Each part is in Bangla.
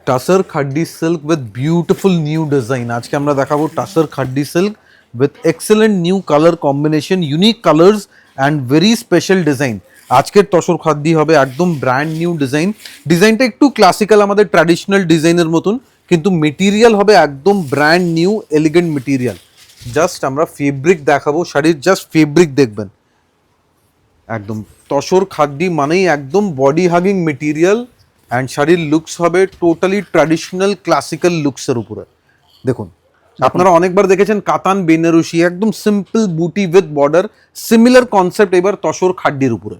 Tussar khaddi silk with beautiful new design. আজকে আমরা দেখাবো tussar khaddi silk with excellent new colour combination, unique colours and very special design. আজকের তসর খাদ্দি হবে একদম ব্র্যান্ড নিউ ডিজাইন। ডিজাইনটা একটু ক্লাসিক্যাল, আমাদের ট্র্যাডিশনাল ডিজাইনের মতন, কিন্তু মেটেরিয়াল হবে একদম brand new elegant material. Just আমরা ফেব্রিক দেখাবো, শাড়ির জাস্ট ফেব্রিক দেখবেন। একদম তসর খাদ্দি মানেই একদম বডি হাগিং মেটেরিয়াল, অ্যান্ড শাড়ির লুকস হবে টোটালি ট্র্যাডিশনাল ক্লাসিক্যাল লুকসের উপরে। দেখুন, আপনারা অনেকবার দেখেছেন কাতান বেনারসি, একদম সিম্পল বুটি উইথ বর্ডার, সিমিলার কনসেপ্ট এবার তসর খাড্ডির উপরে।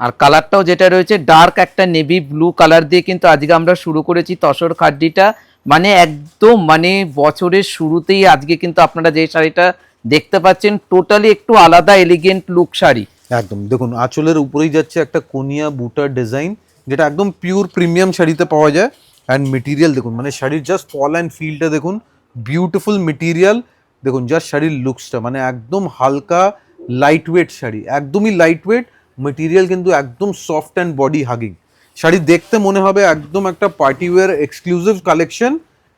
আর কালারটাও যেটা রয়েছে ডার্ক একটা নেভি ব্লু কালার দিয়ে কিন্তু আজকে আমরা শুরু করেছি তসর খাড্ডিটা। মানে একদম মানে বছরের শুরুতেই আজকে কিন্তু আপনারা যে শাড়িটা দেখতে পাচ্ছেন টোটালি একটু আলাদা এলিগেন্ট লুক শাড়ি। একদম দেখুন, আঁচলের উপরেই যাচ্ছে একটা কোনিয়া বুটার ডিজাইন, যেটা একদম পিওর প্রিমিয়াম শাড়িতে পাওয়া যায়। অ্যান্ড মেটেরিয়াল দেখুন, মানে শাড়ির জাস্ট ফল অ্যান্ড ফিলটা দেখুন, বিউটিফুল মেটেরিয়াল। দেখুন জাস্ট শাড়ির লুকসটা, মানে একদম হালকা লাইট ওয়েট শাড়ি, একদমই লাইট ওয়েট মেটেরিয়াল, কিন্তু একদম soft and body hugging sari. দেখতে মনে হবে একদম একটা party wear exclusive collection,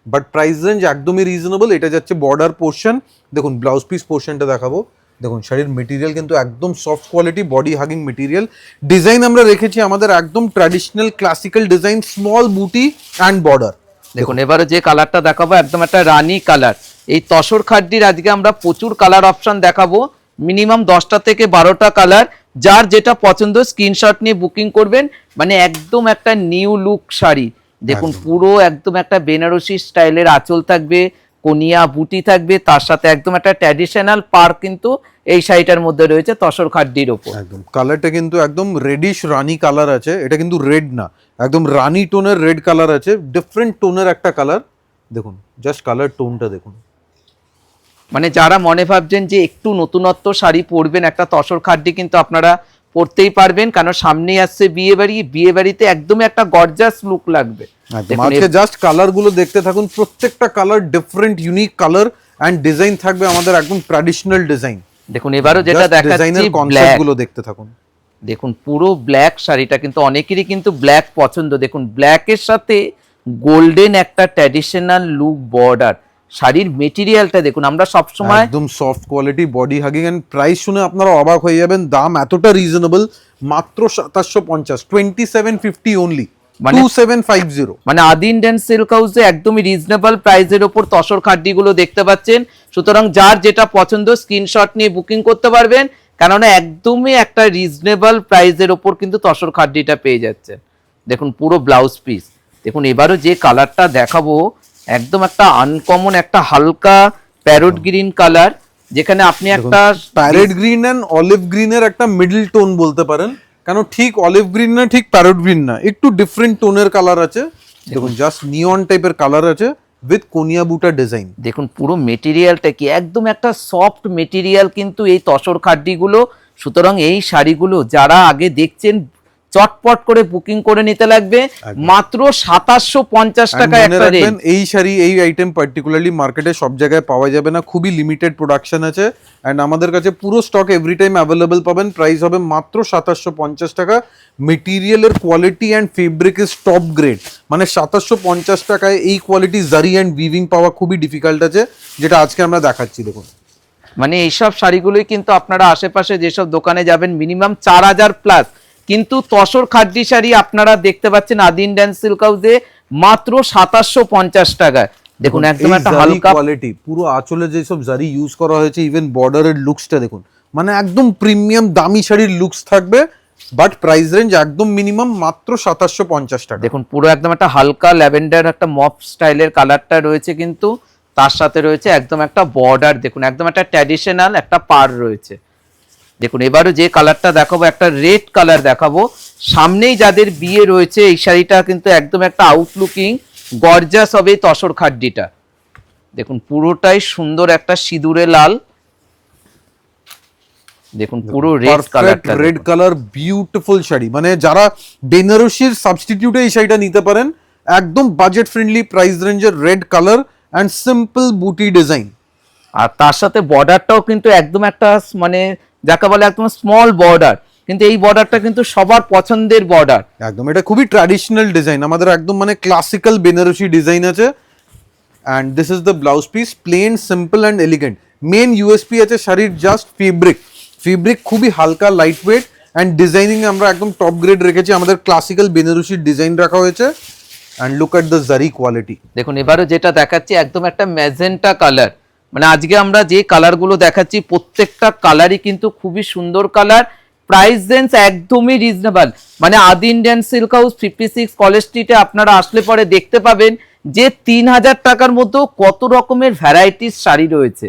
but price range একদমই রিজনেবল। এটা যাচ্ছে বর্ডার পোর্শন। দেখুন ব্লাউজ পিস পোর্শনটা দেখাবো। দেখুন শাড়ির মেটেরিয়াল কিন্তু একদম soft quality body hugging material. Design আমরা রেখেছি আমাদের একদম ট্র্যাডিশনাল ক্লাসিক্যাল ডিজাইন, স্মল বুটি অ্যান্ড বর্ডার। দেখুন এবারে যে কালারটা দেখাবো একদম একটা রানী কালার। এই তসর খাড্ডির আজকে আমরা প্রচুর কালার অপশন দেখাবো, মিনিমাম 10টা থেকে 12টা কালার। যার যেটা পছন্দ স্ক্রিনশট নিয়ে বুকিং করবেন। মানে একদম একটা নিউ লুক শাড়ি। দেখুন পুরো একদম একটা বেনারসি স্টাইলের আঁচল থাকবে, কোনিয়া বুটি থাকবে, তার সাথে একদম একটা ট্র্যাডিশনাল পার কিন্তু এই শাড়িটার মধ্যে রয়েছে তসর খাড্ডির ওপর। একদম কালারটা কিন্তু একদম রেডিশ রানি কালার আছে, এটা কিন্তু রেড না, একদম রানি টোনের রেড কালার আছে, ডিফারেন্ট টোনের একটা কালার। দেখুন জাস্ট কালার টোনটা দেখুন। মানে যারা মনে ভাবছেন যে একটু নতুনত্ব শাড়ি পরবেন, একটা তসর খাড্ডি কিন্তু আপনারা পরতেই পারবেন, কারণ সামনেই আসছে বিয়ে বাড়ি। বিয়ে বাড়িতে একদমই একটা গর্জাস লুক লাগবে। আজকে জাস্ট কালার গুলো দেখতে থাকুন, প্রত্যেকটা colour different unique colour and design থাকবে আমাদের একদম ট্র্যাডিশনাল ডিজাইন। দেখুন এবারও যেটা দেখাচ্ছি কনসেপ্ট গুলো দেখতে থাকুন। দেখুন পুরো ব্ল্যাক শাড়িটা কিন্তু অনেকেরই কিন্তু ব্ল্যাক পছন্দ। দেখুন ব্ল্যাকের সাথে গোল্ডেন একটা ট্র্যাডিশনাল লুক বর্ডার। শাড়ির মেটেরিয়ালটা দেখুন, আমরা সবসময় একদম soft quality body hugging, and price শুনে আপনারা অবাক হয়ে যাবেন, দাম এতটা রিজনেবল, মাত্র 2750, 2750 অনলি, 2750। মানে আদি ইন্ডিয়ান সিল্ক হাউসে একদমই রিজনেবল প্রাইসের ওপর তসর খাড্ডিগুলো দেখতে পাচ্ছেন। সুতরাং যার যেটা পছন্দ স্ক্রিনশট নিয়ে বুকিং করতে পারবেন, কেননা একদমই একটা রিজনেবল প্রাইসের ওপর কিন্তু তসর খাড্ডিটা পেয়ে যাচ্ছেন। দেখুন পুরো ব্লাউজ পিস। দেখুন এবারও যে কালারটা দেখাবো একদম একটা আনকমন একটা হালকা প্যারট গ্রিন কালার, যেখানে আপনি একটা প্যারট গ্রিন এন্ড অলিভ গ্রিনের একটা মিডল টোন বলতে পারেন, কেন ঠিক অলিভ গ্রিন না, ঠিক প্যারট গ্রিন না, একটু ডিফারেন্ট টোনের কালার আছে। দেখুন জাস্ট নিয়ন টাইপের কালার আছে উইথ কোনিয়া বুটা ডিজাইন। দেখুন পুরো মেটেরিয়ালটা কি একদম একটা সফট মেটেরিয়াল কিন্তু এই তসর খাড্ডিগুলো। সুতরাং এই শাড়িগুলো যারা আগে দেখছেন চটপট করে বুকিং করে নিতে লাগবে। মাত্র 2750 টাকা একটা রেট। এই শাড়ি এই আইটেম পার্টিকুলারলি মার্কেটে সব জায়গায় পাওয়া যাবে না, খুবই লিমিটেড প্রোডাকশন আছে, এন্ড আমাদের কাছে পুরো স্টক এভরি টাইম অ্যাভেলেবল পাবেন। প্রাইস হবে মাত্র 2750 টাকা। মেটেরিয়ালের quality and fabric is top grade, মানে 2750 টাকায় এই কোয়ালিটি জারি অ্যান্ড উইভিং পাওয়া খুবই ডিফিকাল্ট আছে, যেটা আজকে আমরা দেখাচ্ছি। দেখুন মানে এইসব শাড়িগুলোই কিন্তু আপনারা আশেপাশে যেসব দোকানে যাবেন মিনিমাম 4000 প্লাস, কিন্তু তসর খাড্ডি শাড়ি আপনারা দেখতে পাচ্ছেন আদি ইন্ডিয়ান সিল্ক হাউসে মাত্র 2750 টাকায়। দেখুন একদম একটা হালকা কোয়ালিটি, পুরো আঁচলে যেসব জারি ইউজ করা হয়েছে, ইভেন বর্ডারের লুকসটা দেখুন, মানে একদম প্রিমিয়াম দামি শাড়ির লুকস থাকবে, বাট প্রাইস রেঞ্জ একদম মিনিমাম মাত্র 2750 টাকা। দেখুন পুরো একদম একটা হালকা ল্যাভেন্ডার একটা মপ স্টাইলের কালারটা রয়েছে, কিন্তু তার সাথে রয়েছে একদম একটা বর্ডার। দেখুন একদম একটা ট্র্যাডিশনাল একটা পার রয়েছে। দেখুন এবারও যে কালারটা দেখাবো একটা রেড কালার দেখাবো। সামনেই যাদের বিয়ে রয়েছে এই শাড়িটা কিন্তু একদম একটা আউটলুকিং গর্জাস হবে তসর খাড্ডিটা। দেখুন পুরোটাই সুন্দর একটা সিঁদুরে লাল। দেখুন পুরো রেড কালারটা, রেড কালার বিউটিফুল শাড়ি, মানে যারা বেনারসির সাবস্টিটিউটে এই শাড়িটা নিতে পারেন, একদম বাজেট ফ্রেন্ডলি প্রাইস রেঞ্জের রেড কালার অ্যান্ড সিম্পল বুটি ডিজাইন। আর তার সাথে বর্ডারটাও কিন্তু একদম একটা মানে যাকে বলে একদম স্মল বর্ডার। কিন্তু এই বর্ডারটা কিন্তু সবার পছন্দের বর্ডার। একদম এটা খুবই ট্র্যাডিশনাল ডিজাইন, আমাদের একদম মানে ক্লাসিক্যাল বেনারসি ডিজাইন আছে। And this is the blouse piece, plain simple and elegant. Main USP আছে শাড়ির জাস্ট ফেব্রিক খুবই হালকা, লাইট ওয়েট, অ্যান্ড ডিজাইনিং আমরা একদম টপ গ্রেড রেখেছি, আমাদের ক্লাসিক্যাল বেনারসির ডিজাইন রাখা হয়েছে। অ্যান্ড লুক অ্যাট দ্য জারি কোয়ালিটি। দেখুন এবারও যেটা দেখাচ্ছি একদম একটা ম্যাজেন্টা কালার, মানে আজকে আমরা যে কালারগুলো দেখাচ্ছি প্রত্যেকটা কালারই কিন্তু খুবই সুন্দর কালার। প্রাইস রেঞ্জ একদমই রিজনেবল, মানে আদি ইন্ডিয়ান সিল্ক হাউস 56 কলেজ স্ট্রিটে আপনারা আসলে পরে দেখতে পাবেন যে 3000 টাকার মধ্যেও কত রকমের ভ্যারাইটিস শাড়ি রয়েছে।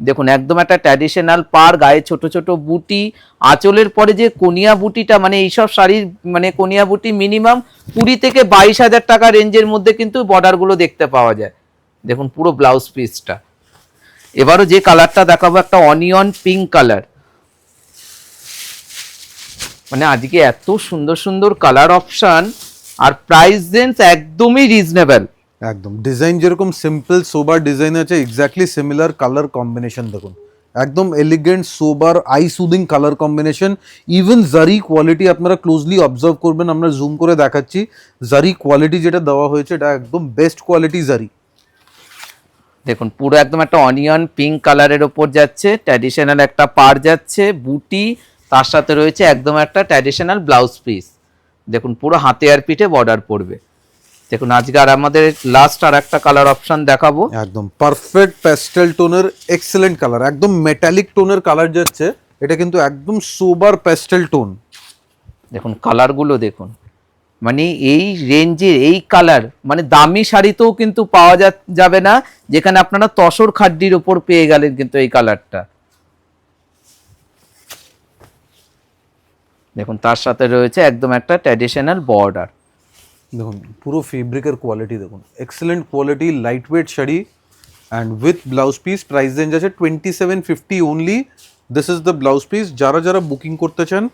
দেখুন একদম একটা ট্র্যাডিশনাল পার, গায়ে ছোট ছোট বুটি, আঁচলের পরে যে কোনিয়া বুটিটা, মানে এইসব শাড়ির মানে কোনিয়া বুটি মিনিমাম 20 থেকে 22,000 টাকা রেঞ্জের মধ্যে কিন্তু বর্ডারগুলো দেখতে পাওয়া যায়। দেখুন পুরো ব্লাউজ পিসটা। এবারও যে কালারটা দেখাবো একটা অনিয়ন পিঙ্ক কালার, মানে আজকে এত সুন্দর সুন্দর কালার অপশন আর প্রাইস রেঞ্জ একদমই রিজনেবল। একদম ডিজাইন যেরকম সিম্পল সোবার ডিজাইন আছে, এক্স্যাক্টলি সিমিলার কালার কম্বিনেশন দেখুন, একদম elegant sober eye soothing colour combination. Even zari quality আপনারা ক্লোজলি অবজার্ভ করবেন, আমরা জুম করে দেখাচ্ছি। জারি কোয়ালিটি যেটা দেওয়া হয়েছে এটা একদম বেস্ট কোয়ালিটি জারি। দেখুন পুরো একদম একটা অনিয়ন পিঙ্ক কালারের ওপর যাচ্ছে, ট্র্যাডিশনাল একটা পার যাচ্ছে, বুটি, তার সাথে রয়েছে একদম একটা ট্র্যাডিশনাল ব্লাউজ পিস। দেখুন পুরো হাতে আর পিঠে বর্ডার পড়বে। দেখুন আজকে আর আমাদের লাস্ট আর একটা কালার অপশন দেখাবো, একদম পারফেক্ট প্যাস্টেল টোনের এক্সেলেন্ট কালার, একদম মেটালিক টোনের কালার যাচ্ছে, এটা কিন্তু একদম সোবার প্যাস্টেল টোন। দেখুন কালারগুলো দেখুন, মানে এই রেঞ্জের এই কালার মানে দামি শাড়িতেও কিন্তু পাওয়া যাবে না, যেখানে আপনারা তসর খাড্ডির ওপর পেয়ে গেলেন কিন্তু এই কালারটা। দেখুন তার সাথে রয়েছে একদম একটা ট্র্যাডিশনাল বর্ডার। দেখুন পুরো ফেব্রিকের কোয়ালিটি দেখুন, excellent quality, light weight sari and with blouse piece. Price range আছে 2750 only. This is the blouse piece. যারা যারা বুকিং করতে চান,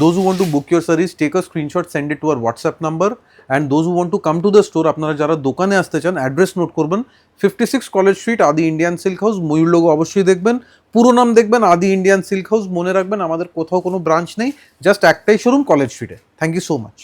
those who want to book your saris, take a screenshot, send it to our WhatsApp number. And those who want to come to the store, আপনারা যারা দোকানে আসতে চান অ্যাড্রেস নোট করবেন, 56 college street, Adi Indian silk house. ময়ূর লোগো অবশ্যই দেখবেন, পুরো নাম দেখবেন আদি ইন্ডিয়ান সিল্ক হাউস। মনে রাখবেন আমাদের কোথাও কোনো ব্রাঞ্চ নেই, জাস্ট একটাই শোরুম কলেজ স্ট্রিটে। Thank you so much.